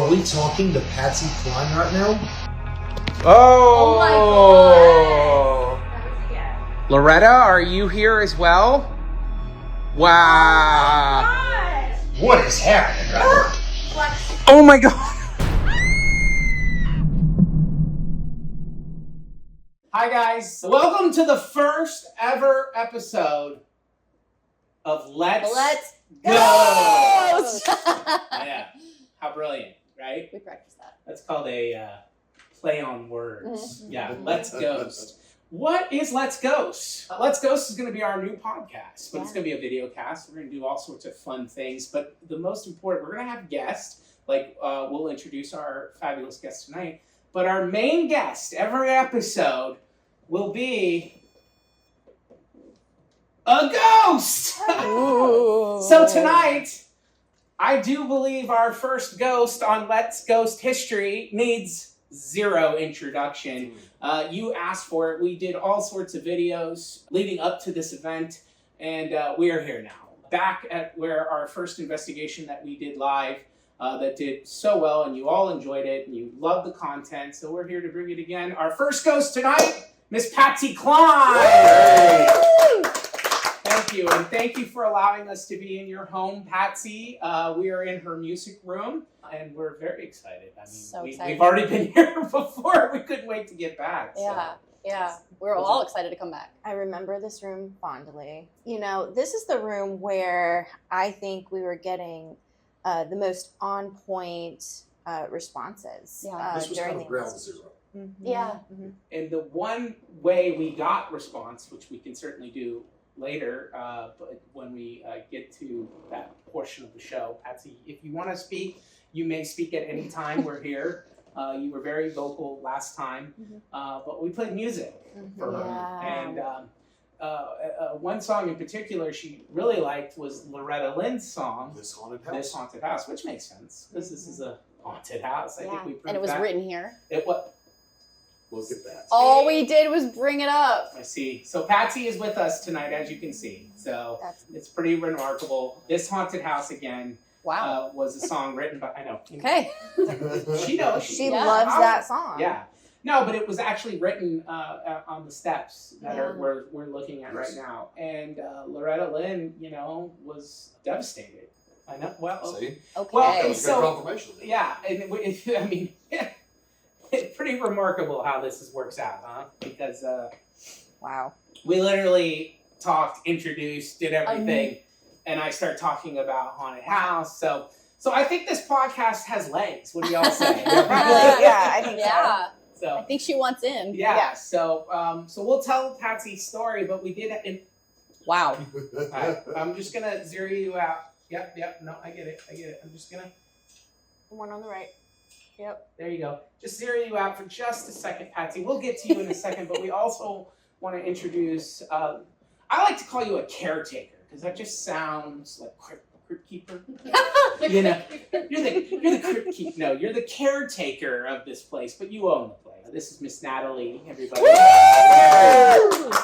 Are we talking to Patsy Cline right now? Oh my God. Loretta, are you here as well? Wow. What is happening right now? Oh my God. Hi guys, welcome to the first ever episode of Let's Go. Yeah, how brilliant, right? We practiced that. That's called a play on words. Mhm. Yeah, Let's Ghost. What is Let's Ghost? Let's Ghost is going to be our new podcast, but it's going to be a video cast. We're going to do all sorts of fun things, but the most important, we're going to have guests. Like, we'll introduce our fabulous guest tonight, but our main guest every episode will be a ghost. So tonight, I do believe our first ghost on Let's Ghost history needs zero introduction. You asked for it. We did all sorts of videos leading up to this event, and we are here now. Back at where our first investigation that we did live that did so well, and you all enjoyed it, and you loved the content, so we're here to bring it again. Our first ghost tonight, Miss Patsy Cline. Thank you, and thank you for allowing us to be in your home, Patsy. We are in her music room, and we're very excited. I mean, we've already been here before. We couldn't wait to get back. Yeah. We're all excited to come back. I remember this room fondly. You know, this is the room where I think we were getting the most on point responses. This was during kind of the ground zero. Mm-hmm. Yeah. Mm-hmm. And the one way we got response, which we can certainly do later, but when we get to that portion of the show, Patsy, if you want to speak, you may speak at any time. We're here. You were very vocal last time, but we played music for her. Yeah. And one song in particular she really liked was Loretta Lynn's song, This Haunted House. This Haunted House, which makes sense because this is a haunted house. I think we proved And it was that. written here. It was. Look at that. All we did was bring it up. I see. So Patsy is with us tonight, as you can see. So it's pretty remarkable. This Haunted House again was a song written by, I know. Okay. She knows. She loves that song. Yeah. No, but it was actually written on the steps that we're looking at right now. And Loretta Lynn, was devastated. I know. Well, See? Okay. Well, That was good confirmation. yeah. And I mean, it's pretty remarkable how this works out, huh? Because Wow. we literally talked, introduced, did everything, and I start talking about haunted house. So I think this podcast has legs. What do y'all say? Yeah, I think I so. think she wants in. Yeah. So we'll tell Patsy's story, but we did. Wow. I'm just gonna zero you out. Yep. No, I get it. I'm just gonna. One on the right. Yep. There you go. Just zero you out for just a second, Patsy. We'll get to you in a second, but we also want to introduce. I like to call you a caretaker because that just sounds like crypt keeper. You're the crypt keeper. No, you're the caretaker of this place, but you own the place. This is Miss Natalie, everybody.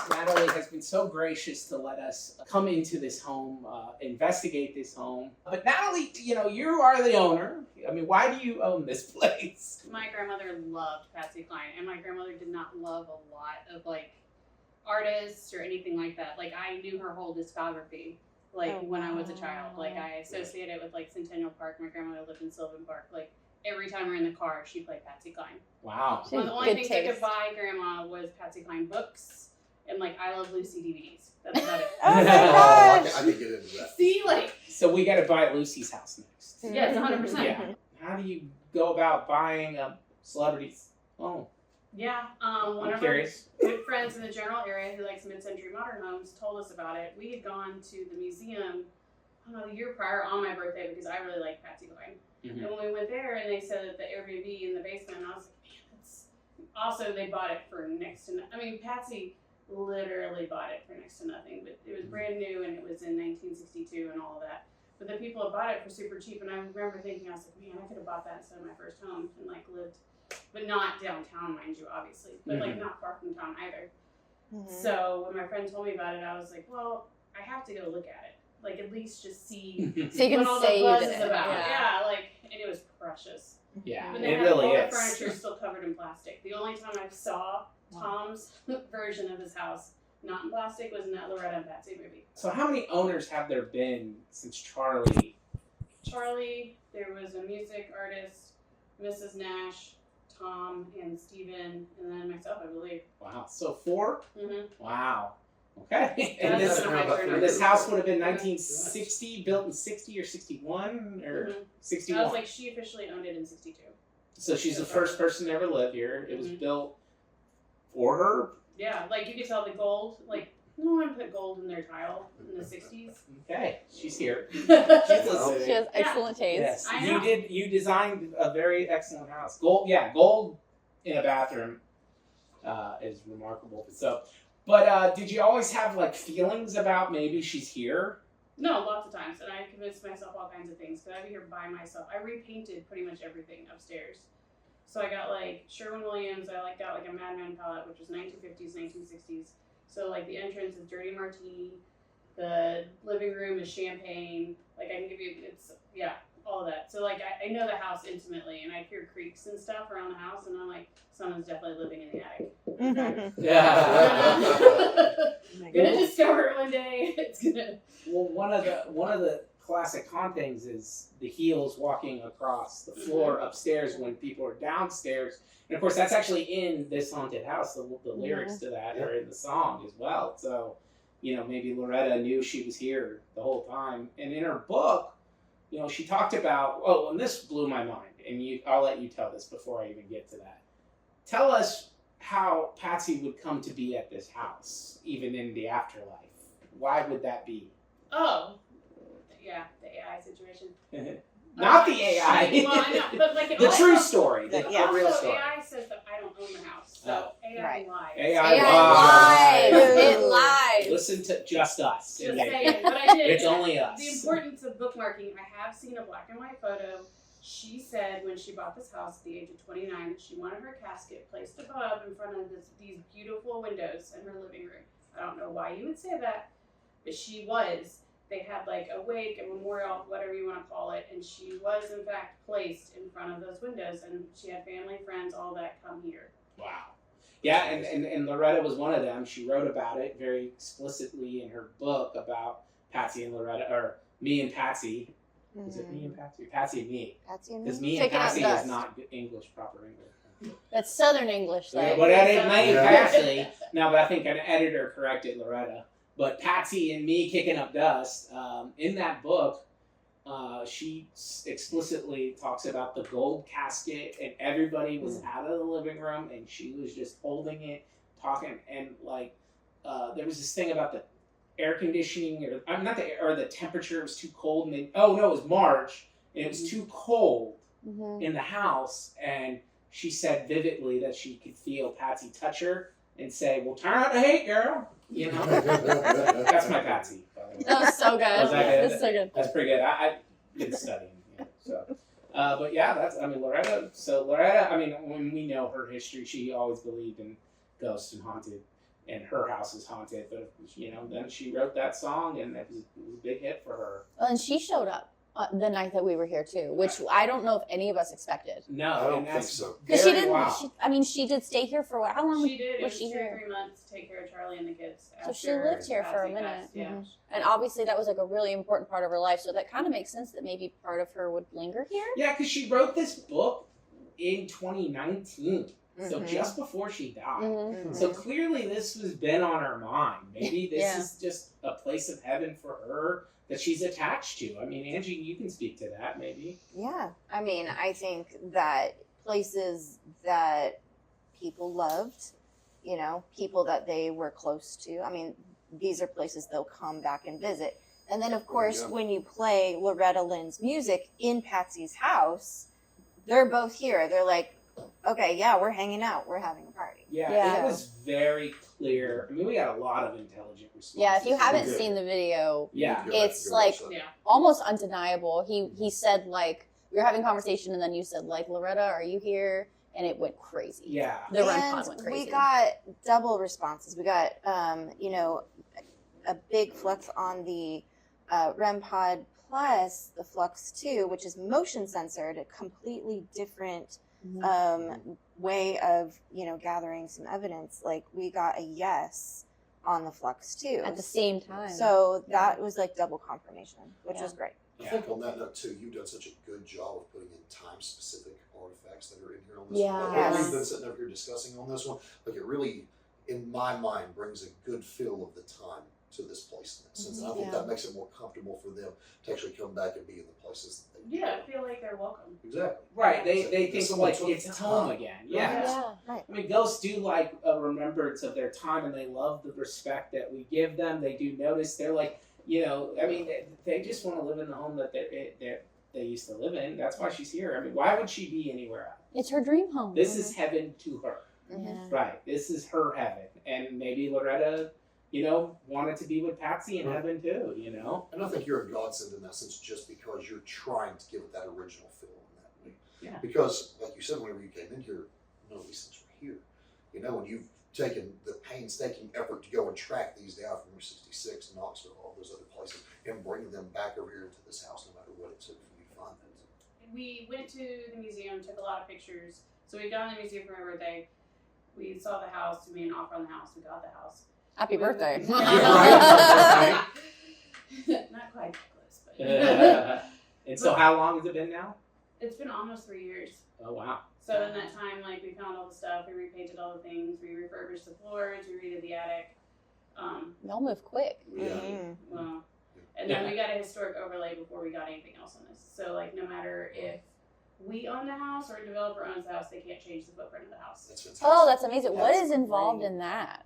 Natalie has been so gracious to let us come into this home, investigate this home. But Natalie, you are the owner. I mean, why do you own this place? My grandmother loved Patsy Cline, and my grandmother did not love a lot of artists or anything like that. I knew her whole discography. When I was a child, I associate it with Centennial Park. My grandmother lived in Sylvan Park. Every time we're in the car, she played Patsy Cline. Wow. One of the only things I could buy Grandma was Patsy Cline books and I Love Lucy DVDs. That's about it. Oh my gosh. I can get into that. See, So we got to buy Lucy's house next. yes, 100%. Yeah. How do you go about buying a celebrity's home? Yeah. One I'm of curious. our good friends in the general area who likes mid-century modern homes told us about it. We had gone to the museum, the year prior on my birthday because I really like Patsy Cline. Mm-hmm. And when we went there and they said that the Airbnb in the basement, I was like, man, that's... Also, they bought it for next to nothing. I mean, Patsy literally bought it for next to nothing, but it was brand new and it was in 1962 and all of that. But the people had bought it for super cheap, and I remember thinking, I was like, man, I could have bought that instead of my first home and lived, but not downtown, mind you, obviously, but not far from town either. Mm-hmm. So when my friend told me about it, I was like, well, I have to go look at it. At least just see So you can what all say the you buzz did is it. about. Yeah. Yeah, and it was precious. Yeah, But they it have really all the is. furniture still covered in plastic. The only time I saw Tom's version of his house not in plastic was in that Loretta and Patsy movie. So how many owners have there been since Charlie? Charlie, there was a music artist, Mrs. Nash, Tom, and Steven, and then myself, I believe. Wow, so 4? Mm-hmm. Wow. Okay. And That's this, what I heard. and this house would have been 1960, built in 60 or 61 or I 61. was like, she officially owned it in 62. So she's the first person to ever live here. It was Mhm. built for her. Yeah, like you could tell the gold, like, no one put gold in their tile in the 60s. Okay, she's here. She's That's listening. She has excellent taste. Yes, I you know. did. You designed a very excellent house. Gold, yeah, gold in a bathroom is remarkable. So, but did you always have like feelings about maybe she's here? No, lots of times, and I convinced myself all kinds of things, because I'd be here by myself. I repainted pretty much everything upstairs. So I got like Sherwin-Williams, I like got like a Madman palette, which was 1950s, 1960s. So like the entrance is Dirty Martini, the living room is champagne, like I can give you, it's, yeah, all of that. So like I know the house intimately, and I hear creaks and stuff around the house, and I'm like, someone's definitely living in the attic. Gonna discover it one day. It's gonna. Well, one of the classic hauntings is the heels walking across the floor upstairs when people are downstairs, and of course that's actually in this haunted house. The lyrics to that are in the song as well. So, you know, maybe Loretta knew she was here the whole time. And in her book, you know, she talked about, oh, and this blew my mind, and I'll let you tell this before I even get to that. Tell us how Patsy would come to be at this house, even in the afterlife. Why would that be? Oh, yeah, the AI situation. Not the AI. Well, I know, but like it The also, true story. The Also, real story. AI says that I don't own the house, so Oh. AI Right. lies. AI AI lies. lies. It lies. Listen to just us. Just saying, but I did. It's only us. The importance of bookmarking. I have seen a black and white photo. She said when she bought this house at the age of 29 that she wanted her casket placed above in front of these beautiful windows in her living room. I don't know why you would say that, but she was. They had like a wake, a memorial, whatever you want to call it, and she was in fact placed in front of those windows, and she had family, friends, all that come here. Wow. Yeah, and Loretta was one of them. She wrote about it very explicitly in her book about Patsy and Loretta, or me and Patsy. Is it me and Patsy? Patsy and me. Patsy and Because me. me and Kicking up Patsy dust. is not English, proper English. That's Southern English, Yeah, though. but that ain't me and Yeah. Patsy. No, but I think an editor corrected Loretta. But Patsy and me kicking up dust. In that book, she explicitly talks about the gold casket, and everybody was out of the living room, and she was just holding it, talking, and like there was this thing about the air conditioning, or I'm not the air, or the temperature was too cold, and it was March, and it was too cold in the house, and she said vividly that she could feel Patsy touch her and say, "Well, turn out the heat, girl." You know, that's my Patsy. By the way. That was so good. Was that good? That's so good. That's pretty good. I did studying, so. But yeah, Loretta. So Loretta, when we know her history, she always believed in ghosts and haunted, and her house is haunted. But then she wrote that song, and it was a big hit for her. Well, and she showed up the night that we were here too, which I don't know if any of us expected. No, I don't and think that's so. Because she very didn't. wow. She did stay here for how long? She did. It was was she 2 here? or 3 months to take care of Charlie and the kids. So she after lived here for a Patsy minute. passed, Yeah. Mhm. And obviously that was like a really important part of her life. So that kind of makes sense that maybe part of her would linger here. Yeah, because she wrote this book in 2019, so Mhm. just before she died. Mm-hmm. So clearly this has been on her mind. Maybe this Yeah. is just a place of heaven for her that she's attached to. Angie, you can speak to that maybe. Yeah. I mean, I think that places that people loved, people that they were close to, these are places they'll come back and visit. And then, of course, Yeah. when you play Loretta Lynn's music in Patsy's house, they're both here. They're like, okay, yeah, we're hanging out. We're having a party. Yeah, Yeah. it was very clear. We got a lot of intelligent responses. Yeah, if you haven't good. seen the video, Yeah. It's like- Yeah. almost undeniable. He said like we were having a conversation, and then you said like, Loretta, are you here? And it went crazy. Yeah. The REM And pod went crazy. we got double responses. We got, a big flex on the REM pod plus the Flux 2, which is motion censored, a completely different way of, gathering some evidence. Like, we got a yes on the Flux 2 at the same time. So that was like double confirmation, which Yeah. was great. I think on that note too, you've done such a good job of putting in time-specific artifacts that are in here on this Yeah. one. Like, Yes. we've been sitting over here discussing on this one, like it really, in my mind, brings a good feel of the time to this place in that sense. And I think Yeah. that makes it more comfortable for them to actually come back and be in the places that they Yeah, I feel like they're welcome. Exactly. Right, they So think someone like took it's the home time. again. Yeah. Yeah. Right. I mean, ghosts do like a remembrance of their time, and they love the respect that we give them. They do notice. They're like, I mean, they just want to live in the home that they used to live in. That's why she's here. I mean, why would she be anywhere else? It's her dream home. This is heaven to her. Yeah. Right. This is her heaven, and maybe Loretta, wanted to be with Patsy in heaven too. And I think you're a godsend in that sense just because you're trying to give it that original feel in that way. Yeah. Because, like you said, whenever you came in here, none of these things were here. And you've taken the painstaking effort to go and track these down from Route 66, Knoxville, all those other places, and bring them back over here into this house, no matter what it took for you to find things. We went to the museum, took a lot of pictures. So we'd gone to the museum for my birthday. We saw the house, we made an offer on the house, we got the house. Happy birthday. Right. Not quite that close, but And so, how long has it been now? it's been almost 3 years. Oh wow. So in that time, we found all the stuff, we repainted all the things, we refurbished the floors, we redid the attic. Y'all move quick. Well, and then we got a historic overlay before we got anything else on this. So no matter if we own the house or a developer owns the house, they can't change the footprint of the house. That's fantastic. Oh, that's amazing. What That's is involved great. in that?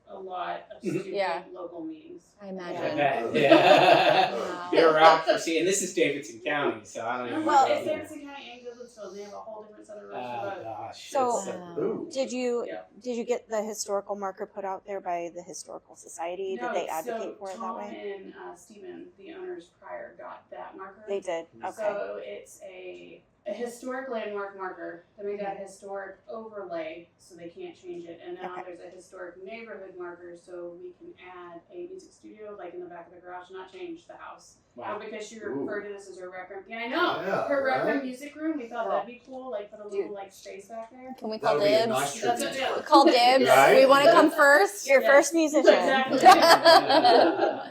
A lot of stupid Yeah. local meetings. I I imagine. bet. Yeah. Wow. Bureaucracy, and this is Davidson County, so I don't even. Well, know. it's Davidson County and Goodlettsville, and they have a whole different set of rules for Oh both. gosh. So- it's, Ooh. Did you Yeah. get the historical marker put out there by the Historical Society? Did they advocate for it that Tom way? and Stephen, the owners prior, got that marker. They did. Okay. So it's a historic landmark marker. Then we got a historic overlay, so they can't change it. And now Okay. there's a historic neighborhood marker, so we can add a music studio, in the back of the garage, not change the house. wow. Because she Ooh. referred to this as her rec room. Yeah, I know. Yeah, Her rec room right? music room. We thought that'd be cool. Put a little space back there. Can we That call would be a dibs? nice That's tribute. it, yeah. to her. Call dibs. Right? We want to come first. Your Yeah. first musician. Exactly. Yeah.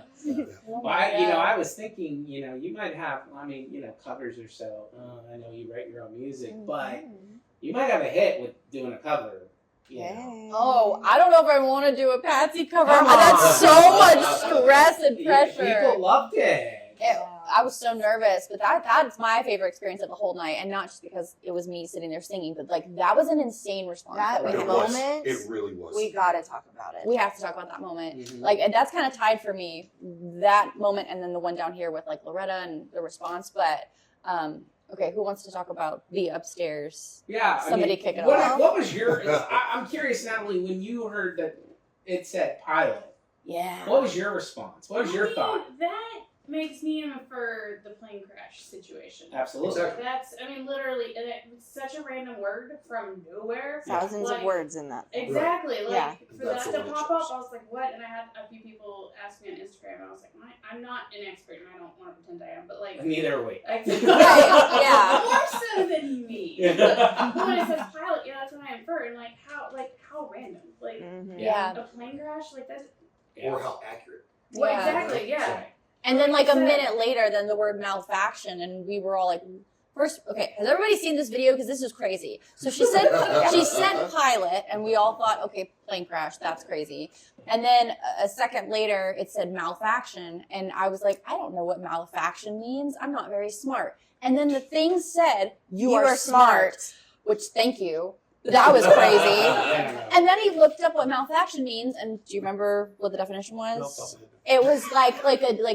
Well, I was thinking, you might have, covers or so. I know you write your own music, but you might have a hit with doing a cover. Yay. Oh, I don't know if I want to do a Patsy cover. Come That's on. so much stress and pressure. People loved it. I was so nervous, but that's my favorite experience of the whole night, and not just because it was me sitting there singing, but that was an insane response. That we It had. was. moment, It really was. We gotta talk about it. We have to talk about that moment. Mhm. And that's kind of tied for me, that moment, and then the one down here with Loretta and the response. But okay, who wants to talk about the upstairs? Yeah. Somebody kick it what, off. What was your? I'm curious, Natalie, when you heard that it said pilot. Yeah. What was your response? What was your thought? That makes me infer the plane crash situation. Absolutely. Exactly. That's, literally, and it's such a random word from nowhere. Thousands of Like, words in that. Exactly. Yeah. For That's that the to one it pop shows. up, I was like, what? And I had a few people ask me on Instagram, and I was like, I'm not an expert, and I don't want to pretend I am, but Neither are we. Yeah. More so than me. But when it says pilot, that's what I infer, and how random. Mhm. Yeah. A plane crash? That's, Or how accurate. well, Yeah. exactly, yeah. Right. And then a minute later, then the word malfaction, and we were all like, first, okay, has everybody seen this video? Because this is crazy. So she said pilot, and we all thought, okay, plane crash, that's crazy. And then a second later, it said malfaction, and I was like, I don't know what malfaction means. I'm not very smart. And then the thing said, you are smart, which, thank you. That was crazy. And then he looked up what malfaction means, and do you remember what the definition was? It was like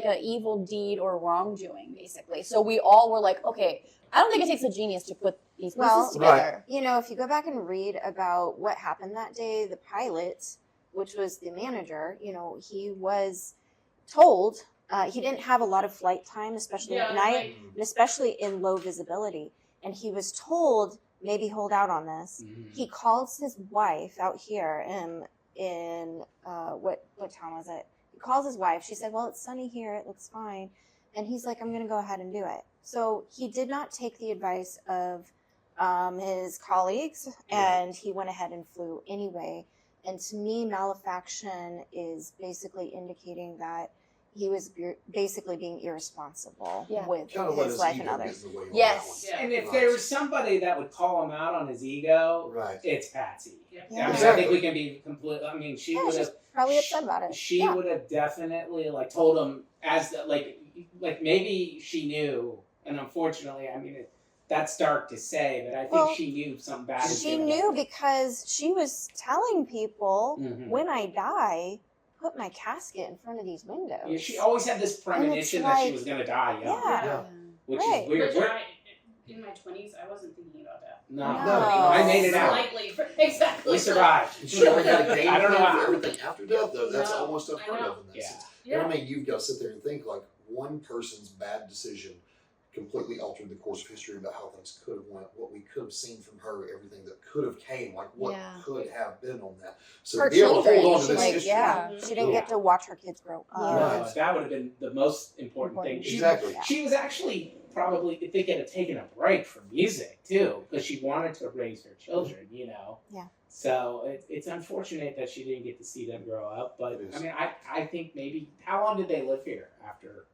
a evil deed or wrongdoing, basically. So we all were like, okay, I don't think it takes a genius to put these pieces Well, together. If you go back and read about what happened that day, the pilot, which was the manager, he was told he didn't have a lot of flight time, especially at night, and especially in low visibility. And he was told, maybe hold out on this. Mhm. He calls his wife out here in what town was it? He calls his wife. She said, well, it's sunny here. It looks fine. And he's like, I'm going to go ahead and do it. So he did not take the advice of his colleagues, and he went ahead and flew anyway. And to me, malefaction is basically indicating that he was basically being irresponsible Yeah. with Kind of let his his life ego and others. get in the way on Yes. that one. Yeah. And if Right. there was somebody that would call him out on his ego, Right. it's Patsy. Yeah. I mean, I Exactly. think we can be completely. I mean, she Yeah, would she's have. probably upset about it. She Yeah. would have definitely like told him as the, like maybe she knew, and unfortunately, I mean that's dark to say, but I think Well, she knew something bad. was She gonna knew happen. because she was telling people, Mhm. when I die, put my casket in front of these windows. Yeah, she always had this premonition that she like- was gonna die young, Yeah. Yeah. which Right. is weird. Which We're- I, in my 20s, I wasn't thinking about that. no, No. I made it out. Slightly, exactly. We survived. She only had a game I don't know plan how. for everything after death, though. That's No, almost unheard I know. of in that Yeah. sense. Yeah. And I mean, you've got to sit there and think like one person's bad decision completely altered the course of history about how things could have went, what we could have seen from her, everything that could have came, like what Yeah. could have been on that. So Her to be able to children, hold on to she, this like, history. yeah, Mhm. she didn't Yeah. get to watch her kids grow up. Right. That would have been the most important thing. She, Exactly. she was actually probably thinking of taking a break from music too, because she wanted to raise her children. You know. Yeah. So it's unfortunate that she didn't get to see them grow up, but It is. I mean, I think maybe how long did they live here after?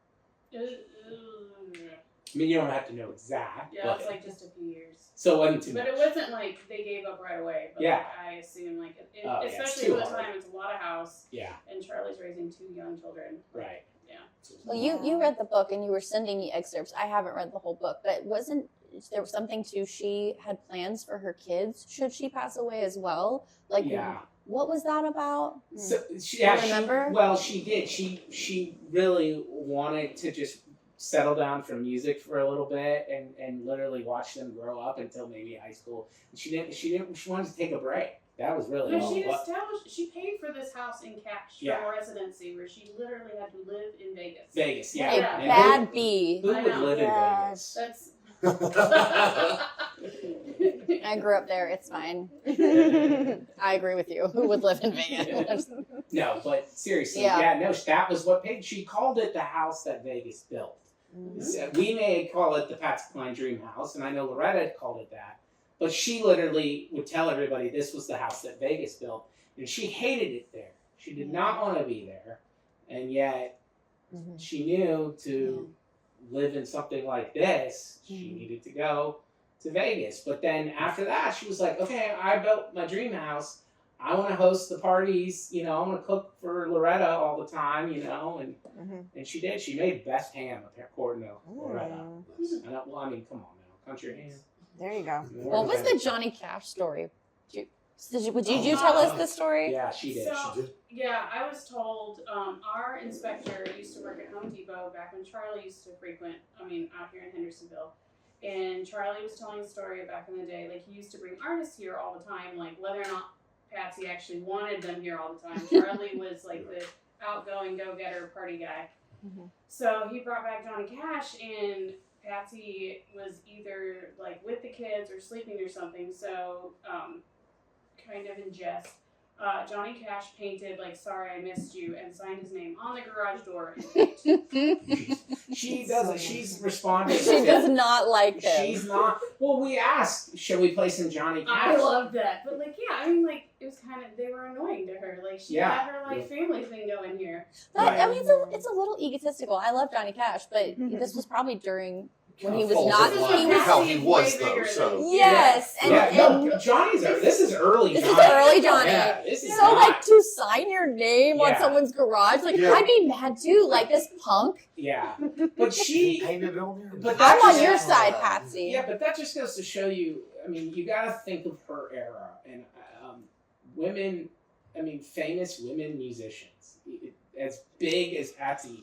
I mean, you don't have to know exact. Yeah, but, it's like just a few years. so it wasn't too But much. it wasn't like they gave up right away. But Yeah. like, I assume like, Oh, yeah, it's especially too for the hard. time, it's a lot of house, Yeah. and Charlie's raising 2 young children. Right. Well, you read the book and you were sending me excerpts. I haven't read the whole book, but wasn't there was something to she had plans for her kids should she pass away as well? Like, Yeah. what was that about? So she, You yeah, remember? well, she did. She really wanted to just settle down from music for a little bit and literally watch them grow up until maybe high school. And she wanted to take a break. That was really But all. she What- established, she paid for this house in cash Yeah. for a residency where she literally had to live in Vegas. Vegas, yeah. Hey, Yeah. And bad bee. Who I would know. live in Vegas? That's. I grew up there. It's fine. I agree with you. Who would live in Vegas? No, but seriously, Yeah. no, that was what paid. She called it the house that Vegas built. So we may call it the Patsy Cline Dream House, and I know Loretta called it that. But she literally would tell everybody this was the house that Vegas built, and she hated it there. She did not want to be there, and yet Mhm. she knew to live in something like this, she Mhm. needed to go to Vegas. But then after that, she was like, okay, I built my dream house. I want to host the parties, you know, I want to cook for Loretta all the time, you know, and she did. She made best ham according to Loretta. Mm. Well, I mean, come on now, country ham. There you go. What was the Johnny Cash story? Did you tell us the story? Yeah, she did. So- She did. Yeah, I was told our inspector used to work at Home Depot back when Charlie used to frequent, out here in Hendersonville. And Charlie was telling a story back in the day, like he used to bring artists here all the time, like whether or not Patsy actually wanted them here all the time. Charlie was like the outgoing go-getter party guy. Mhm. So he brought back Johnny Cash, and Patsy was either like with the kids or sleeping or something. So, kind of in jest, Johnny Cash painted like "Sorry I Missed You" and signed his name on the garage door. She doesn't. She's responding. She does not like him. She's not. Well, we asked, should we play some Johnny Cash? I love that, but like, yeah, it was kind of, they were annoying to her. Like she Yeah. had her like family thing going here. But, I mean, it's a little egotistical. I love Johnny Cash, but this was probably during when he was Falls not. in This line He with was. how way he was bigger though. than- So Yes, and, Yeah, and no, Johnny's. This is early. This is Johnny. early Johnny. Yeah, this is so not, like to sign your name on Yeah. someone's garage, like Yeah. I'd be mad too. Like this punk. Yeah, but he she. painted it on there. But I'm that's on just- your side, Patsy. Yeah, but that just goes to show you. I mean, you got to think of her era and women. I mean, famous women musicians. As big as Patsy,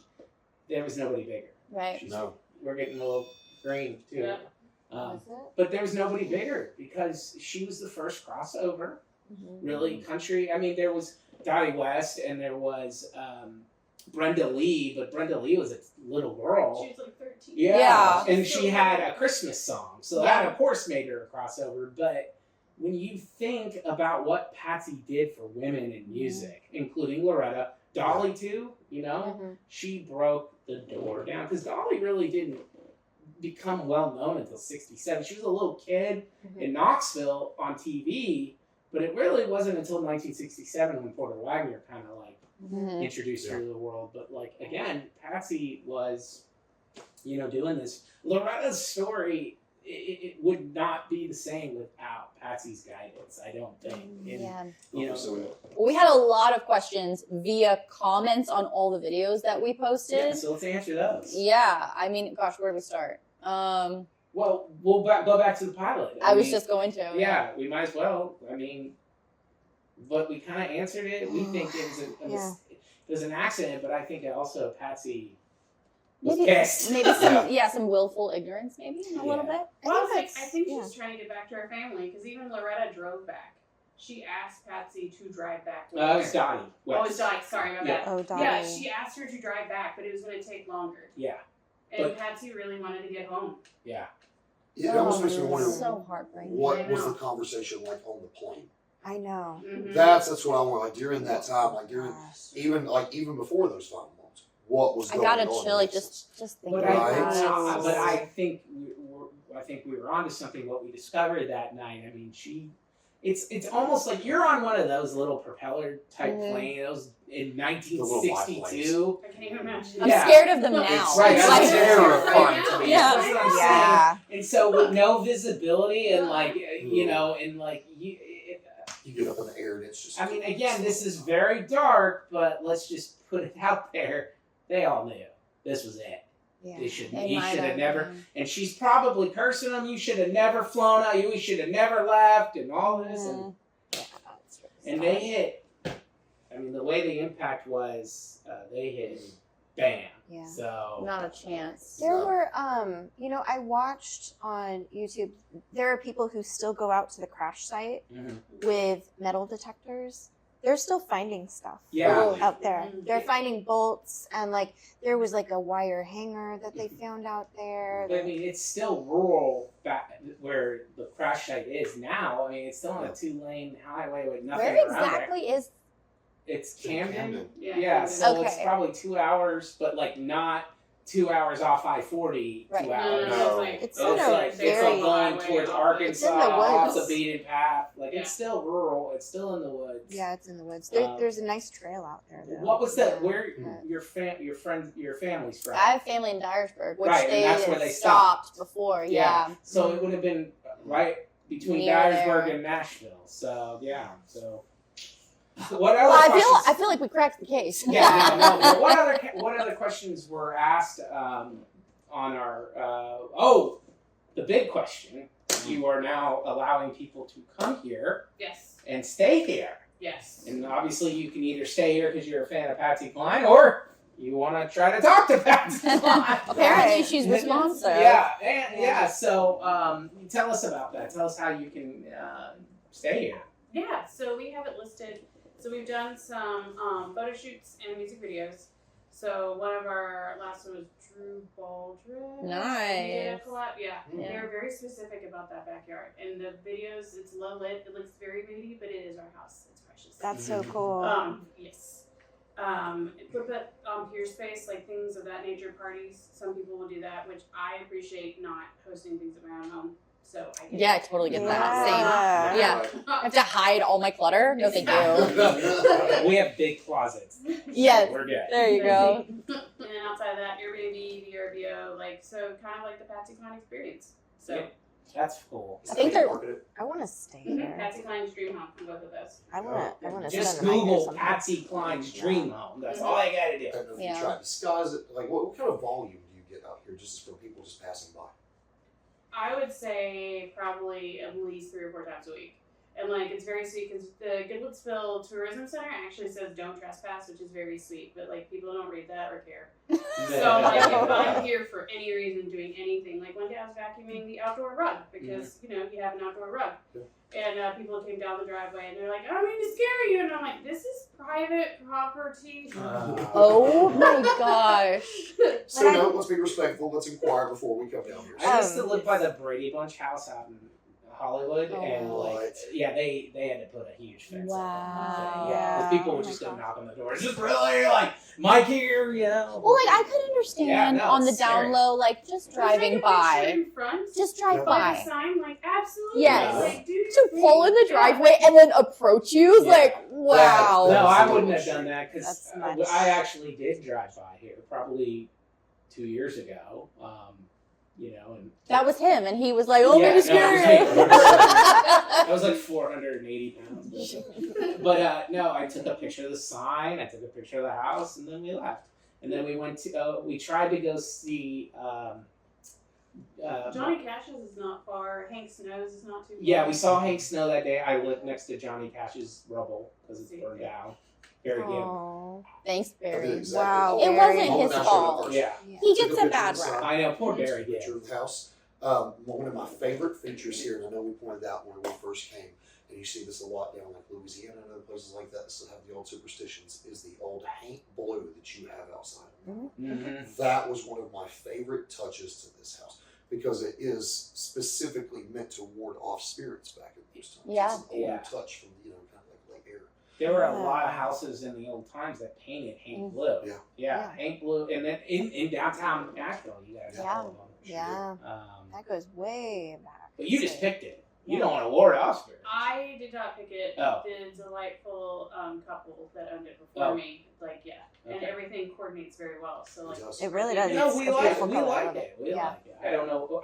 there was nobody bigger. Right. She's- No. We're getting a little green too. Yeah. But there was nobody bigger because she was the first crossover. Really, country. I mean, there was Dottie West and there was Brenda Lee, but Brenda Lee was a little girl. She was like 13. Yeah. And she had a Christmas song, so that of course made her a crossover. But when you think about what Patsy did for women in music, including Loretta, Dolly too, you know, she broke the door down because Dolly really didn't become well known until '67. She was a little kid in Knoxville on TV, but it really wasn't until 1967 when Porter Wagner kind of like Mhm. introduced her to the world. But like again, Patsy was, doing this. Loretta's story, it would not be the same without Patsy's guidance. I don't think. And, Yeah. We had a lot of questions via comments on all the videos that we posted. yeah, so let's answer those. Yeah, I mean, gosh, where do we start? Well, we'll go back to the pilot. I was mean, just going to. Yeah, we might as well. I mean, but we kind of answered it. We think it was Yeah. it was an accident, but I think also Patsy was Maybe- pissed. Maybe some willful ignorance, maybe a little Yeah. bit. Well, I that's- think yeah. she's trying to get back to her family because even Loretta drove back. She asked Patsy to drive back. with It her. was Dottie. Oh, it's Dottie. Sorry, my bad. Oh, Dottie. Yeah, she asked her to drive back, but it was going to take longer. Yeah, And But- Patsy really wanted to get home. yeah. It almost makes me Oh, wonder so heartbreaking. what I was know. the conversation like on the plane. I know. Mhm. That's what I want. Like during that time, like during Gosh. even before those final moments, what was I going got a on? chill, like just thinking But about Right. it. but I think we were onto something. What we discovered that night. I mean, it's almost like you're on one of those little propeller type Mhm. planes. Those in little white 1962. I can't even imagine. I'm Yeah. scared of them now. It's Right, it's Like, that's terrifying to me. Yeah. That's what I'm saying. Yeah. And so with no visibility and like You get up in the air and it's just. I mean, again, this is very dark, but let's just put it out there. They all knew this was it. Yeah. They should. They He might should have have, never. yeah. And she's probably cursing him. You should have never flown out. You should have never left, and all this. Mhm. Yeah, that's really And sad. they hit. I mean, the way the impact was, they hit, and bam. Yeah. So. Not a chance. There No. were, I watched on YouTube, there are people who still go out to the crash site Mhm. with metal detectors. They're still finding stuff Yeah. out there. Mhm. They're finding bolts, and like there was like a wire hanger that they found out there. But I mean, it's still rural back where the crash site is now. I mean, it's still on a 2-lane highway with nothing Where around there. exactly is? It's It's in Camden. Yeah. Yeah, so it's Okay. probably 2 hours, but like not 2 hours off I-40. Right. 2 hours. No. Like, It's It's in a like very- going towards Arkansas, off the beaten path. Like Yeah. it's still rural. It's still in the woods. Yeah, it's in the woods. Um, There's a nice trail out there. Though. What was that? Yeah. Where But- your family's from? I have family in Dyersburg, which Right, and they, that's where they stopped before. Yeah. So it would have been right between Near Dyersburg there. and Nashville. So yeah. So what other Well, questions? I feel like we cracked the case. Yeah, no. But what other questions were asked on our? The big question. You are now allowing people to come here Yes. and stay here, Yes. and obviously you can either stay here because you're a fan of Patsy Cline, or you want to try to talk to Patsy Cline. Apparently, Right. she's responsive. Yeah. So tell us about that. Tell us how you can stay here. Yeah, so we have it listed. So we've done some photo shoots and music videos. So one of our last one was Drew Baldridge. Nice. Yeah, Yeah. they're very specific about that backyard. And the videos, it's low lit. It looks very moody, but it is our house. It's precious. That's so cool. Yes. But on Peer Space, like things of that nature, parties, some people will do that, which I appreciate not hosting things at my own home. So I get Yeah, I it. totally get Yeah. that. Same. Yeah. I have to hide all my clutter. No, thank you. We have big closets. Yeah. We're good. There you go. And then outside of that, Airbnb, VRBO, so kind of like the Patsy Cline experience. So Yeah. That's cool. I think they're- I want to stay here. Patsy Cline's Dream Home, both of those. I want to Just spend the night there Google sometime. Patsy Cline's dream home. That's all I gotta do. And if Yeah. you try to disguise it, like what kind of volume do you get out here just from people just passing by? I would say probably at least 3 or 4 times a week. And it's very sweet because the Goodlettsville Tourism Center actually says don't trespass, which is very sweet, but people don't read that or care. So if I'm here for any reason doing anything, like one day I was vacuuming the outdoor rug because you have an outdoor rug. Yeah. And people came down the driveway and they're like, I don't mean to scare you. And I'm like, this is private property. Oh my gosh. So no, let's be respectful. Let's inquire before we come down here. I used to live by the Brady Bunch house out in Hollywood, and like, Right. yeah, they had to put a huge fence up. Wow. Yeah, because people Oh would my just go God. knock on the doors. Just really like Mike here, you know. Well, like I could understand Yeah, no, on the it's down scary. low, like just driving by. In front, Just drive Yeah. like a by. sign, like absolutely. Yes. Like, do your To pull in the thing. driveway and then approach you is Yeah. like, wow. No, I That's wouldn't a have done that because That's much. I actually did drive by here probably 2 years ago. You know, and That was him, and he was like, "Oh, Yeah, maybe no, scary." it was me. I was like 480 pounds. But no, I took a picture of the sign, I took a picture of the house, and then we left. And then we went to, we tried to go see. Johnny Cash's is not far. Hank Snow's is not too far. Yeah, we saw Hank Snow that day. I lived next to Johnny Cash's rubble because it's burned down. Very good. Oh, Thanks, I did Barry. exactly Wow, that. It Barry. wasn't Moment his after fault. another. Yeah, He Took gets a a picture bad of the rap. sign. I know. Poor Took a Barry did. picture of the house. One of my favorite features here, and I know we pointed out when we first came, and you see this a lot down like Louisiana and other places like that that still have the old superstitions, is the old paint blue that you have outside. Mm-hmm. That was one of my favorite touches to this house because it is specifically meant to ward off spirits back in those times. Yeah. It's an old Yeah. touch from, kind of like Lake Air. There were a lot of houses in the old times that painted Hank blue. Yeah. Yeah. Hank blue, and then in downtown Nashville, you guys have Yeah. all of them. yeah. Um, That goes way back. but you just picked it. You don't want to ward off spirits. I did not pick it. Oh. The delightful couple that owned it before Oh. me, like and Okay. everything coordinates very well. So like, It really does. You know, It's we a liked beautiful color. I liked love it. We Yeah. liked it. I don't know.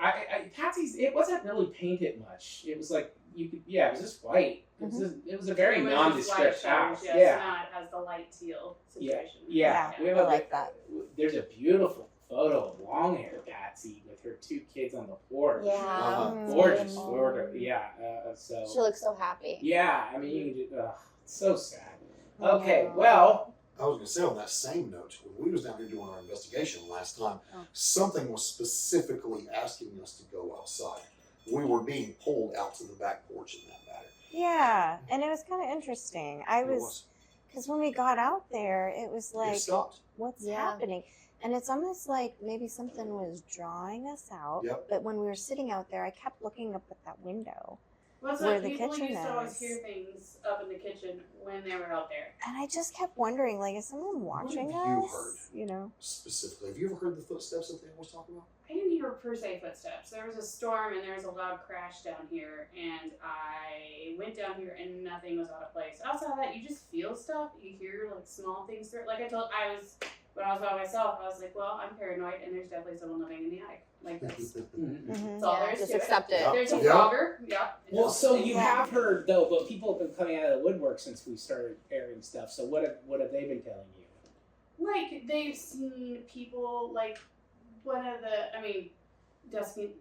Patsy's. It wasn't really painted much. It was like you could. Yeah, it was just white. It was a very it was nondescript just white house. shutters, Yeah. It's not as the light teal situation. Yeah. Yeah, We have I a- like that. There's a beautiful photo of long-haired Patsy with her 2 kids on the porch. Yeah. Uh-huh. Gorgeous. Aw. Gorgeous. Yeah. So. She looks so happy. Yeah. I mean, you can do. It's so sad. Okay. Well. I was going to say on that same note, when we was down here doing our investigation last time, something was specifically asking us to go outside. We were being pulled out to the back porch in that matter. Yeah, and it was kind of interesting. I It was, because when we got out there, it was It like, stopped. what's Yeah. happening? And it's almost like maybe something was drawing us out. Yep. But when we were sitting out there, I kept looking up at that window. Well, it's Where like the people kitchen used to always is. hear things up in the kitchen when they were out there. And I just kept wondering, like, is someone watching have you us? heard? You know? Specifically, have you ever heard the footsteps that they always talk about? I didn't hear per se footsteps. There was a storm and there was a loud crash down here, and I went down here and nothing was out of place. Outside of that, you just feel stuff. You hear like small things. Like when I was by myself, I was like, well, I'm paranoid, and there's definitely someone living in the attic. Like that's, Mhm. Mhm. all Yeah, there is just to it. accept it. Yeah. There's a Yeah. frogger. Yeah. Well, so you Yeah. have heard though, but people have been coming out of the woodwork since we started airing stuff. So what have they been telling you? Like they've seen people like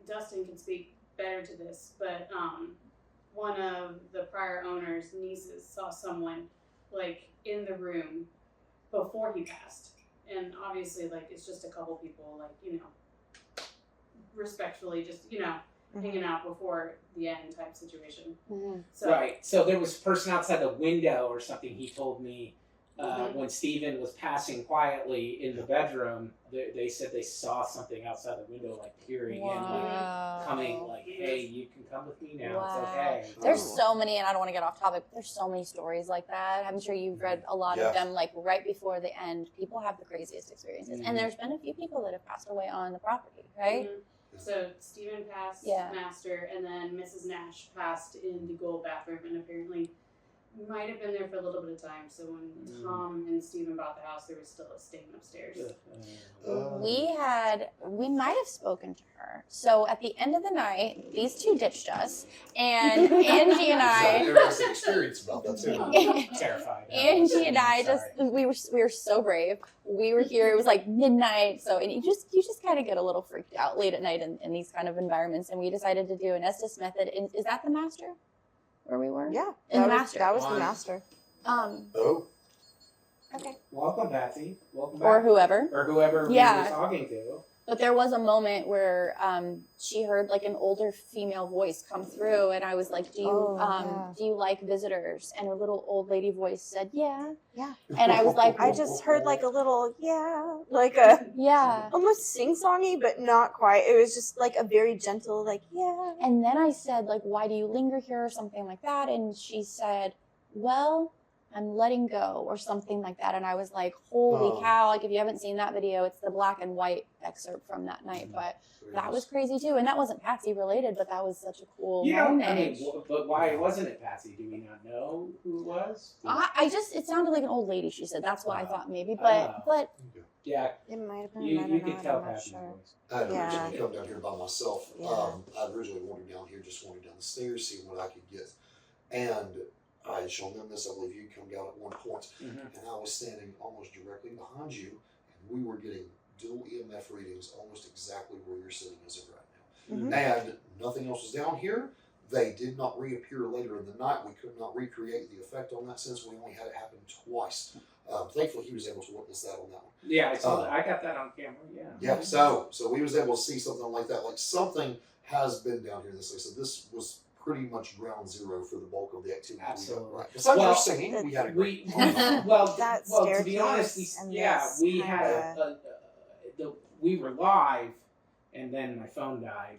Dustin can speak better to this, but one of the prior owner's nieces saw someone like in the room before he passed. And obviously like it's just a couple people like, respectfully just, hanging out before the end type situation. So Right. So there was a person outside the window or something. He told me Mhm. when Stephen was passing quietly in the bedroom, they said they saw something outside the window, like peering in, like coming, like, "Hey, you can come with me now. Wow. It's okay." There's so many, and I don't want to get off topic, but there's so many stories like that. I'm sure you've read a lot Yeah. of them, like right before the end. People have the craziest experiences. Mhm. And there's been a few people that have passed away on the property, right? Mhm. So Stephen passed Yeah. master, and then Mrs. Nash passed in the gold bathroom, and apparently might have been there for a little bit of time. So when Mm. Tom and Stephen bought the house, there was still a stain upstairs. We might have spoken to her. So at the end of the night, these two ditched us, and Angie and I I. have an experience about that too. Terrified. Angie and I Sorry. we were so brave. We were here. It was like midnight, so and you just kind of get a little freaked out late at night in these kind of environments. And we decided to do an Estes method. Is that the master where we were? Yeah, In that was, master. that was the Fine. master. Oh, Okay. Welcome, Patsy. Welcome back. Or whoever. Or whoever Yeah. we were talking to. But there was a moment where she heard like an older female voice come through, and I was like, "Do you like visitors?" And a little old lady voice said, "Yeah." Yeah. And I was like, I just heard like a little, like a "Yeah." almost sing-songy, but not quite. It was just like a very gentle, like, yeah. And then I said, like, "Why do you linger here?" or something like that. And she said, "Well, I'm letting go," or something like that. And I was like, holy Oh. cow. Like, if you haven't seen that video, it's the black and white excerpt from that night. But that was crazy too. And that wasn't Patsy related, but that was such a cool You know, moment. I mean, but why wasn't it Patsy? Do we not know who it was? I just, it sounded like an old lady, she said. That's what I thought maybe. Ah. But Yeah, It might have been. you I you don't could know, tell I'm not Patsy's sure. voice. I had Yeah. originally come down here by myself. Yeah. I originally wandered down here, just wandered down the stairs, see what I could get. And I had shown them this, I believe you come down at one point, Mhm. and I was standing almost directly behind you, and we were getting dual EMF readings almost exactly where you're sitting as of right Mhm. now. And nothing else was down here. They did not reappear later in the night. We could not recreate the effect on that since we only had it happen twice. Thankfully, he was able to witness that on that one. Yeah, I saw that. I got that on camera. Yeah. Yeah, so we was able to see something like that. Like something has been down here this way. So this was pretty much ground zero for the bulk of the activity. Absolutely. We got, right. Besides Well, our singing, we had a great That to be honest, staircase and yeah, this we had kinda- we were live, and then my phone died.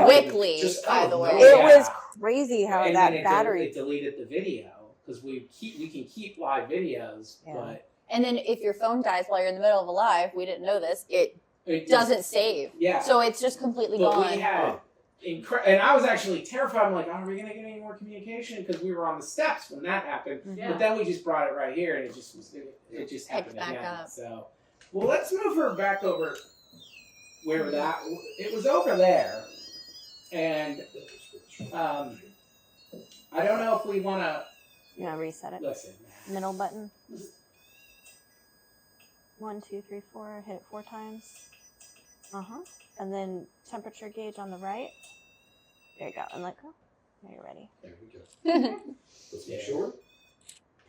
quickly, Just by out the of way. nowhere. It Yeah. was crazy how And that then battery. it deleted the video because we can keep live videos, Yeah. but And then if your phone dies while you're in the middle of a live, we didn't know this, it it doesn't save. Yeah. So it's just completely But gone. we had and I was actually terrified. I'm like, are we gonna get any more communication? Because we were on the steps when that happened. Yeah. But then we just brought it right here, and it just Picked happened back again. up. So, well, let's move her back over where that it was over there, and I don't know if we want to You know, reset it. listen. Middle button. 1, 2, 3, 4. Hit it 4 times. And then temperature gauge on the right. There you go. And let go. Now you're ready. There we go. Let's make sure.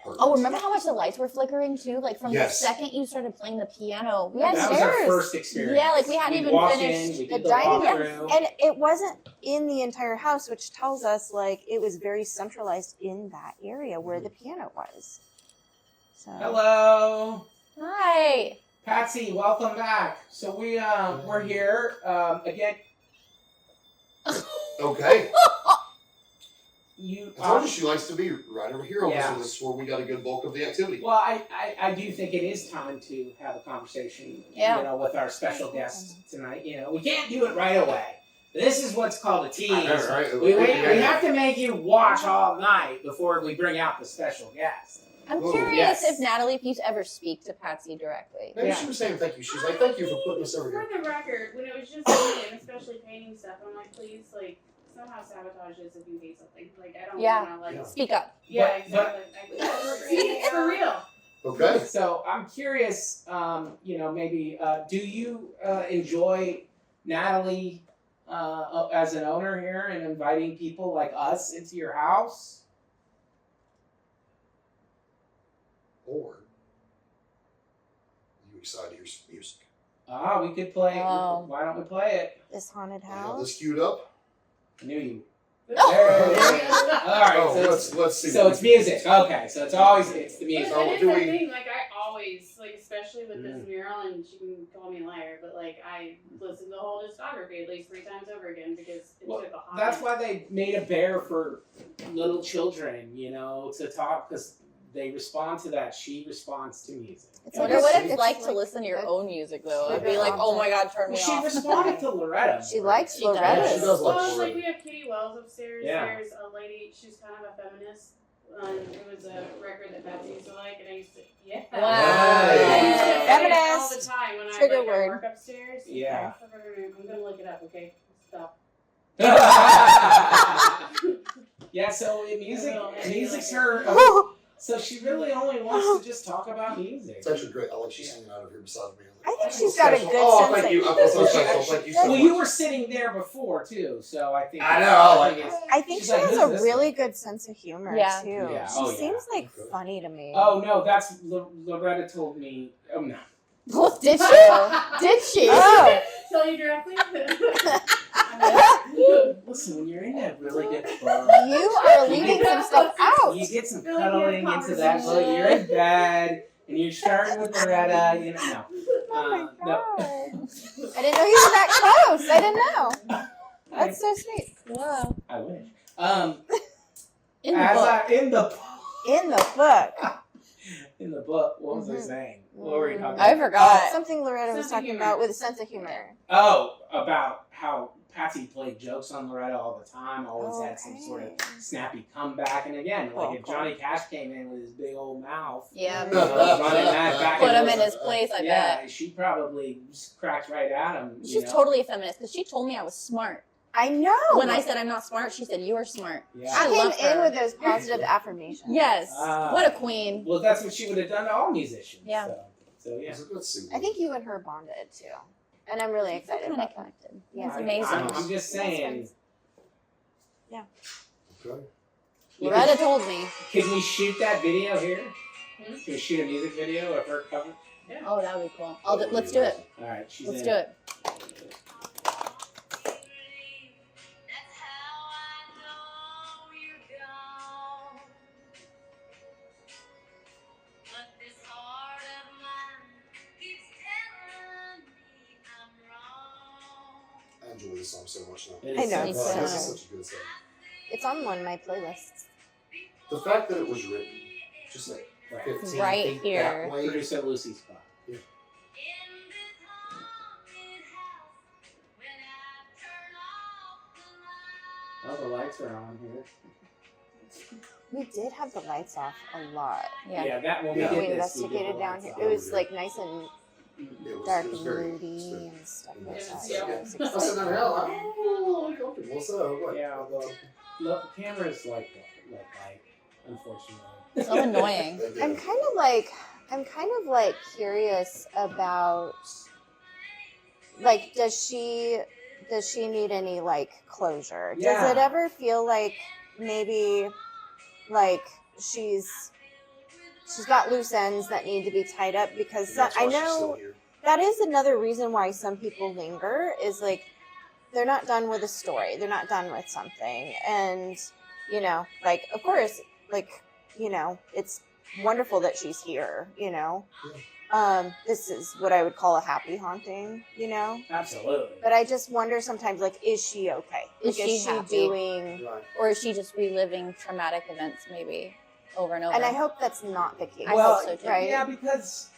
Perfect. Oh, remember how much the lights were flickering too? Like from Yes. the second you started playing the piano. We had That was our stairs. first experience. Yeah, like we hadn't even walked finished in, we the did the dining walkthrough. And it wasn't in the entire house, which tells us like it was very centralized in that area where the piano was. So Hello. Hi. Patsy, welcome back. So we're here again. Okay. You I told you she likes to be right over here. Yeah. So this is where we got a good bulk of the activity. well, I do think it is time to have a conversation. Yeah. You know, with our special guest tonight. You know, we can't do it right away. This is what's called a tease. I know, right? We have to make you watch all night before we bring out the special guest. I'm Oh, curious yes. if Natalie Peace ever speak to Patsy directly. Maybe Yeah. she was saying thank you. She's like, thank you for putting us over For here. the record, when it was just me, and especially painting stuff, I'm like, please, like, somehow sabotage this if you hate something. Like, I don't Yeah. want to, like, Yeah. Speak up. yeah, But- exactly. It's for real. Okay. So I'm curious. You know, maybe do you enjoy Natalie as an owner here and inviting people like us into your house? Or are you excited to hear some music? We could play. Oh. Why don't we play it? this haunted I have house. this queued up. I knew you. Oh. There it is. All right. Oh, so let's see. so what it's we can music. do. Okay. So it's always the music. So But it do is the we- thing, like, I always, like, especially with this mural, and she can call me a liar, but, like, I listen to the whole discography at least 3 times over again because it Well, took a hot That's minute. why they made a bear for little children. You know, to talk because they respond to that. She responds to music. I wonder what it's like to listen to your own music though. I'd be like, oh my god, turn me Well, she off. responded to Loretta. She likes She does. Yeah, Loretta's. she does like Well, it's like Loretta. we have Kitty Wells upstairs. Yeah. There's a lady, she's kind of a feminist. It was a record that Patsy used to like, and I used to, yeah. Wow. I used to play it all Feminist. the time when Trigger I like, word. work upstairs. Yeah. I'm gonna look it up, okay? Stop. Yeah. So music's her. So she really only wants to just talk about music. It's actually great. I like she's hanging out over here beside me. I think she's got a good Oh, sense thank you. of. I feel so Well, she special. actually- Thank you so Well, much. you were sitting there before too, so I think. I know, I like think it. it's- I think She's she like, has "Who's a this really good sense of humor Yeah. too. Yeah. She Oh, yeah. seems like Okay. funny to me. Oh no, that's Loretta told me. Oh no. Did she? Did she? Oh. tell you directly. Listen, when you're in a really good book, You are leaving some stuff out. you get some Really good cuddling into that book. conversation. You're in bed, and you're starting with Loretta. You know, Oh my no. god. I didn't know you were that close. I didn't know. That's so sweet. Wow. I wish. In the As book. in the In the book. in the book, what was I Mhm. saying? What were we talking I about? forgot. Something Loretta was Sense of talking humor. about with a sense of humor. Oh, about how Patsy played jokes on Loretta all the time. Always had some sort of Okay. snappy comeback. And again, like if Cool. Johnny Cash came in with his big old mouth, Yeah. you know, running that back Put and him in forth, his place, I yeah, bet. she probably cracked right at him. you She's know? totally a feminist because she told me I was smart. I know. When I said I'm not smart, she said you are smart. Yeah. she I came love in her. with those positive affirmations. Yes. Ah. What a queen. Well, that's what she would have done to all musicians. Yeah. So yeah. Let's see. I think you and her bonded too. And I'm really excited Kind of about that. connected. Yeah. It's amazing. I'm just saying. Okay. Loretta told me. Can we shoot that video here? Hmm? Can we shoot a music video of her cover? Oh, that would be cool. Let's do it. All right, she's Let's in. do it. I enjoy this song so much now. It I is know, so it's good. so This is such a good song. It's on one of my playlists. The fact that it was written just like Right. 15 Right feet here. that way. Producer Lucy's spot. Oh, the lights are on here. We did have the lights off a lot. Yeah. That when Yeah. we We did this, we did investigated the down lights here. on. It was like nice and It was, dark it was and very moody very- and stuff like Yeah. that. Yeah. So it was I said, exciting. no, hell, I'm a little uncomfortable. So, like, Yeah, well, look, the cameras like light, unfortunately. So annoying. they did. I'm kind of like curious about like does she need any like closure? Does Yeah. it ever feel like maybe like she's got loose ends that need to be tied up? Because And that's I why she's still know here. that is another reason why some people linger is like they're not done with a story, they're not done with something, and you know, like of course, like you know, it's wonderful that she's here, you know. This is what I would call a happy haunting, you know. Absolutely. But I just wonder sometimes, like, is she okay? Is Like, she happy? doing? Right. Or is she just reliving traumatic events maybe over and over? And I hope that's not the case. I well, hope so too. right? yeah, because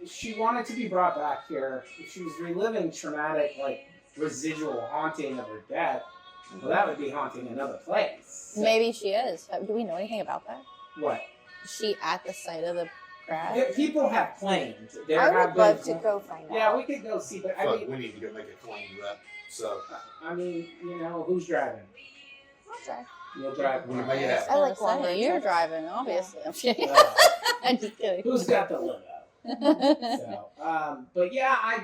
she wanted to be brought back here. If she was reliving traumatic, like residual haunting of her death, well, that would be haunting another place. So- Maybe she is. Do we know anything about that? What? Is she at the site of the crash? Yeah, people have claimed. There I have would been love to cla- go find out. Yeah, we could go see, but I But mean, we need to go make a claim to that. So, I mean, you know, who's driving? I'll drive. You'll drive. We may have. I like Say, longer You're trips. driving, obviously. I'm kidding. Uh, I'm just kidding. who's got the limo? So, but yeah,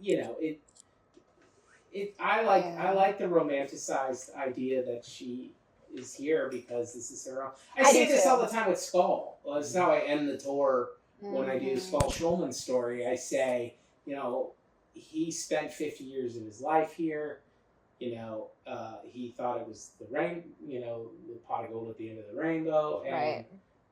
you know, I like the romanticized idea that she is here because this is her own. I I say do this too. all the time with Skull. Well, it's how I end the tour when I do Mhm. Skull Schulman's story. I say, you know, he spent 50 years of his life here. You know, he thought it was the rain, you know, the pot of gold at the end of the rainbow, and Right.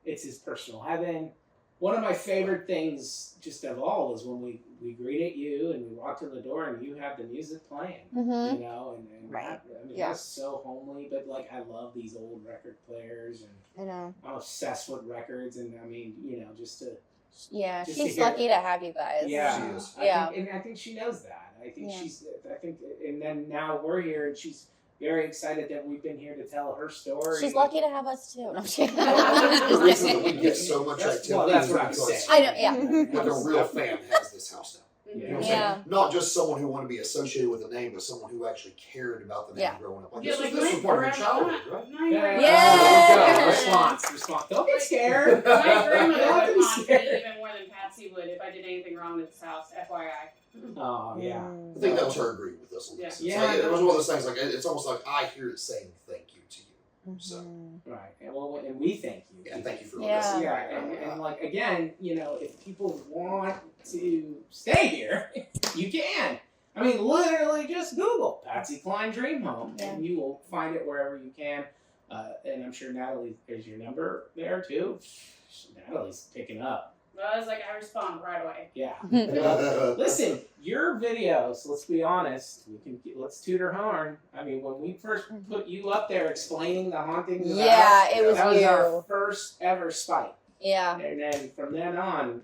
it's his personal heaven. One of my favorite things, just of all, is when we greeted you and we walked in the door and you had the music playing. Mm-hmm. You know, and Right. I mean, Yeah. that's so homely. But like, I love these old record players, and I know. I'm obsessed with records. And I mean, you know, just to Yeah, Just she's to hear- lucky to have you guys. yeah, She is. I think she knows that. I think Yeah. I think, and then now we're here, and she's very excited that we've been here to tell her story. She's lucky to have us too. No, I'm kidding. The reason that we get so much That's- activity well, that's is what I'm because saying. I know, yeah. like a real fan has this house now. You know what I'm Yeah. saying? Not just someone who wanted to be associated with the name, but someone who actually cared about the name Yeah. growing up. Like, Yeah, this was part of your childhood, right? Yeah. There you go. Response. Don't get scared. My grandmother Don't would be haunt me scared. even more than Patsy would if I did anything wrong with this house, FYI. Oh yeah. I think that was her agreeing with us on this. It's Yeah. like, it was one of those things, like, it's almost like I hear it saying thank you to you. So, Mhm. Right. And well, and we thank you. yeah, thank you for Yeah. listening. Yeah, and like again, you know, if people want to stay here, you can. I I mean, literally just Google Patsy Cline Dream Home, Yeah. and you will find it wherever you can. And I'm sure Natalie, there's your number there too. Natalie's picking up. Well, I was like, I respond right away. Yeah. Listen, your videos. Let's be honest. Let's toot our horn. I mean, when we first put you up there explaining the hauntings of the house, Yeah, it was that was our you. first ever spike. Yeah. And then from then on,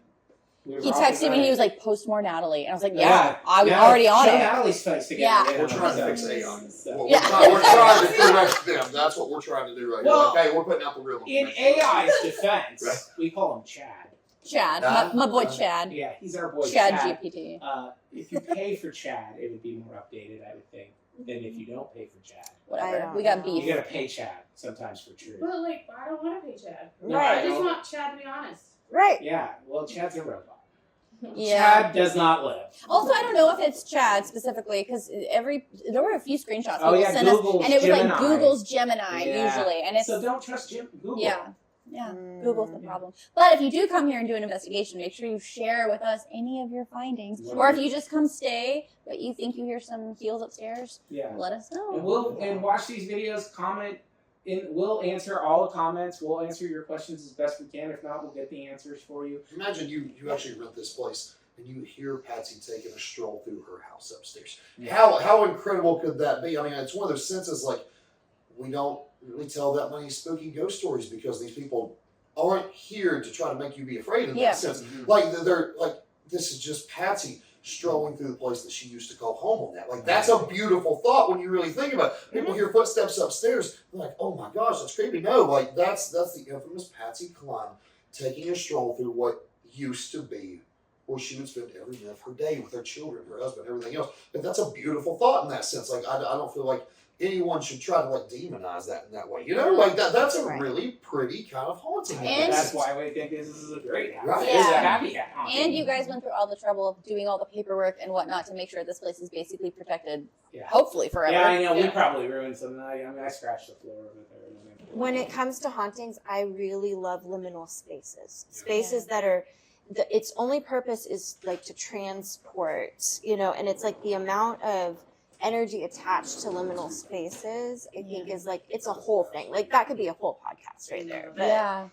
we were He off texted and me. He was running. like, "Post more Natalie," and I was like, Yeah. "Yeah, I'm Now, already on show it." Natalie's face again. Yeah. We're trying to fix So- AI. so- Yeah. We're trying to correct them. That's what we're trying to do right Well, now. Okay, we're putting out the real In information. AI's defense, Right. we call him Chad. Chad, my boy Chad, Yeah, he's our boy Chad Chad. GPT. If you pay for Chad, it would be more updated, I would think, than if you don't pay for Chad. I Whatever. don't We got know. beef. You gotta pay Chad sometimes for truth. But like, I don't want to pay Chad. No, Right. I just want Chad to be honest. Right. Yeah, well, Chad's a robot. Yeah. Chad does not live. Also, I don't know if it's Chad specifically because there were a few screenshots Oh, people yeah, sent us, Google's and it was Gemini. like Google's Gemini Yeah. usually, and it's So don't trust Google. yeah. Google's the problem. But if you do come here and do an investigation, make sure you share with us any of your findings. Yeah. Or if you just come stay, but you think you hear some heels upstairs, Yeah. let us know. And we'll watch these videos, comment. We'll answer all the comments. We'll answer your questions as best we can. If not, we'll get the answers for you. Imagine you actually rent this place and you hear Patsy taking a stroll through her house upstairs. Yeah. How incredible could that be? I mean, it's one of those senses like we don't really tell that many spooky ghost stories because these people aren't here to try to make you be afraid in Yeah. that sense. Like they're like this is just Patsy strolling through the place that she used to call home on that. Like that's a beautiful thought when you really think about it. People hear footsteps upstairs, they're like, oh my gosh, that's creepy. No, like that's the infamous Patsy Cline taking a stroll through what used to be where she would spend every minute of her day with her children, her husband, everything else. But that's a beautiful thought in that sense. Like I don't feel like anyone should try to like demonize that in that way. You know, like that's a Right. really pretty kind of haunting. And- that's why we think this is a great house. Right. It's a Yeah. happy house. And you guys went through all the trouble of doing all the paperwork and whatnot to make sure this place is basically protected, Yeah. hopefully forever. Yeah, I know. We Yeah. probably ruined some. I mean, I scratched the floor with it. When it comes to hauntings, I really love liminal spaces. Spaces that are, its only purpose is like to transport, and it's like the amount of energy attached to liminal spaces, I think is like, it's a whole thing. Like that could be a whole podcast right there. But, Yeah,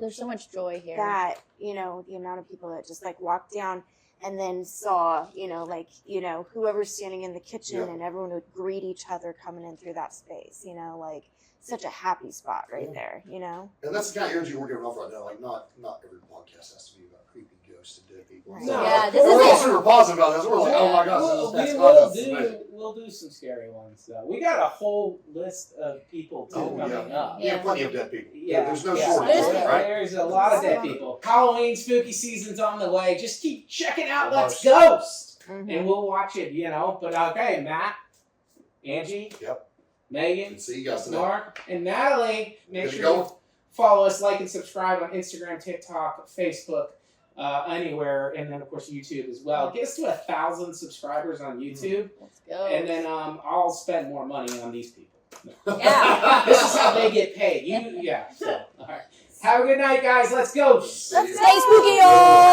there's so much joy here. that, the amount of people that just like walked down and then saw, whoever's standing in the kitchen Yeah. and everyone would greet each other coming in through that space, like such a happy spot right there, And that's the kind of energy we're giving off right now. Like not every podcast has to be about creepy ghosts and dead people. Right. No. Yeah, this we're is all it. super positive about this. We're like, oh my gosh, We'll, this is we'll do some scary ones though. We got a whole list of people too Oh, coming up. We have plenty of dead people. Yeah, There's no yeah. shortage, There's- right? There's a lot of dead people. Halloween spooky season's on the way. Just keep checking out Oh, Let's gosh. Ghost, Mhm. and we'll watch it. But okay, Matt, Angie, Yep. Megan, And see you guys tonight. Mark, and Natalie. Make Good to sure go. you follow us, like and subscribe on Instagram, TikTok, Facebook, anywhere, and then of course YouTube as well. Get us to 1,000 subscribers on YouTube, Let's go. and then I'll spend more money on these people. Yeah. This is how they get paid. So, all right. Have a good night, guys. Let's go. Let's stay spooky, y'all.